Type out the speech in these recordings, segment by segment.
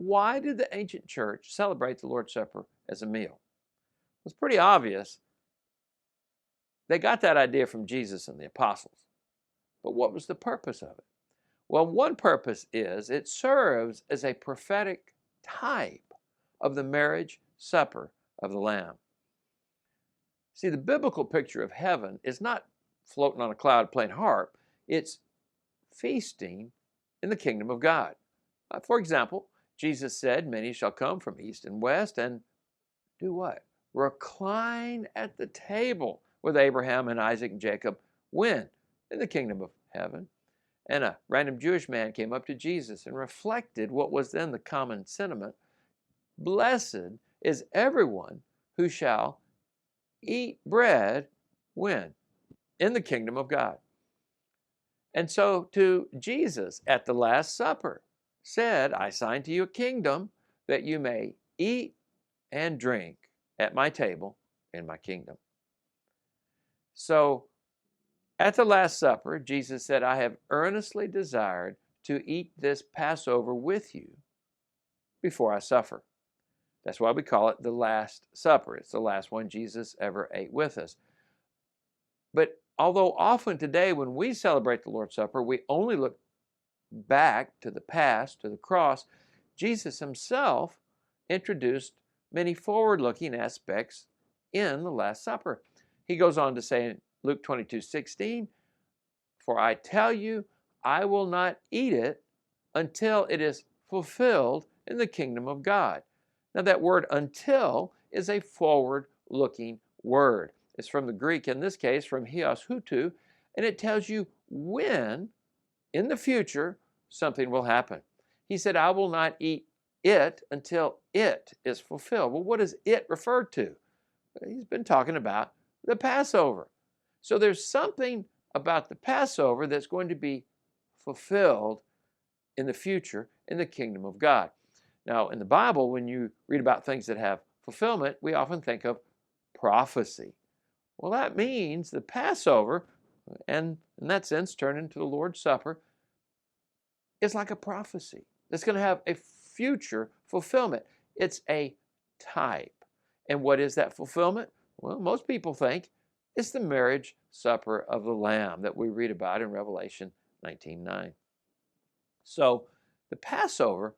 why did the ancient church celebrate the Lord's Supper as a meal? It's pretty obvious. They got that idea from Jesus and the apostles. But what was the purpose of it? Well, one purpose is it serves as a prophetic type of the marriage supper of the Lamb. See, the biblical picture of heaven is not floating on a cloud playing harp. It's feasting in the kingdom of God. For example, Jesus said, many shall come from east and west and do what? Recline at the table with Abraham and Isaac and Jacob. When? In the kingdom of heaven. And a random Jewish man came up to Jesus and reflected what was then the common sentiment. Blessed is everyone who shall eat bread when? In the kingdom of God. And so to Jesus at the Last Supper said, I assign to you a kingdom that you may eat and drink at my table in my kingdom. So at the Last Supper, Jesus said, I have earnestly desired to eat this Passover with you before I suffer. That's why we call it the Last Supper. It's the last one Jesus ever ate with us. But although often today when we celebrate the Lord's Supper, we only look back to the past, to the cross, Jesus himself introduced many forward-looking aspects in the Last Supper. He goes on to say in Luke 22:16, for I tell you, I will not eat it until it is fulfilled in the kingdom of God. Now that word until is a forward-looking word. It's from the Greek, in this case, from hios hutu, and it tells you when, in the future, something will happen. He said, I will not eat it until it is fulfilled. Well, what does it refer to? He's been talking about the Passover. So there's something about the Passover that's going to be fulfilled in the future in the kingdom of God. Now, in the Bible, when you read about things that have fulfillment, we often think of prophecy. Well, that means the Passover, and in that sense, turned into the Lord's Supper, is like a prophecy. It's going to have a future fulfillment. It's a type. And what is that fulfillment? Well, most people think it's the marriage supper of the Lamb that we read about in Revelation 19:9. So the Passover,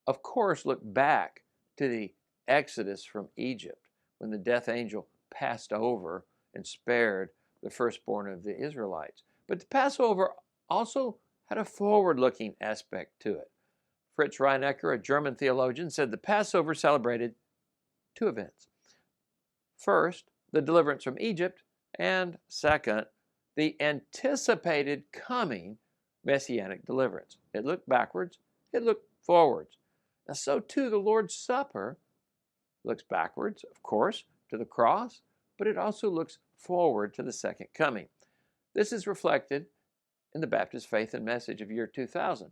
of course, looked back to the Exodus from Egypt when the death angel passed over and spared the firstborn of the Israelites. But the Passover also had a forward-looking aspect to it. Fritz Reinecker, a German theologian, said the Passover celebrated two events. First, the deliverance from Egypt, and second, the anticipated coming messianic deliverance. It looked backwards, it looked forwards. Now, so too the Lord's Supper looks backwards, of course, to the cross, but it also looks forward to the second coming. This is reflected in the Baptist Faith and Message of year 2000.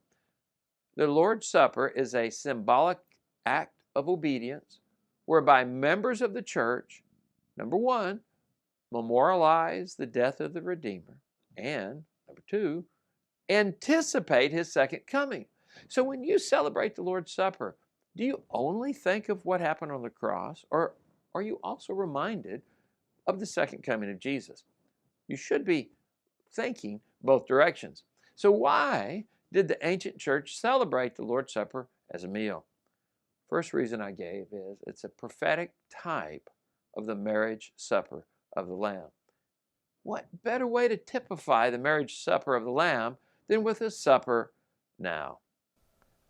The Lord's Supper is a symbolic act of obedience whereby members of the church, number one, memorialize the death of the Redeemer, and number two, anticipate his second coming. So when you celebrate the Lord's Supper, do you only think of what happened on the cross, or are you also reminded of the second coming of Jesus? You should be thinking both directions. So why did the ancient church celebrate the Lord's Supper as a meal? First reason I gave is it's a prophetic type of the marriage supper of the Lamb. What better way to typify the marriage supper of the Lamb than with a supper now?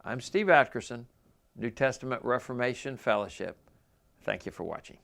I'm Steve Atkerson, New Testament Reformation Fellowship. Thank you for watching.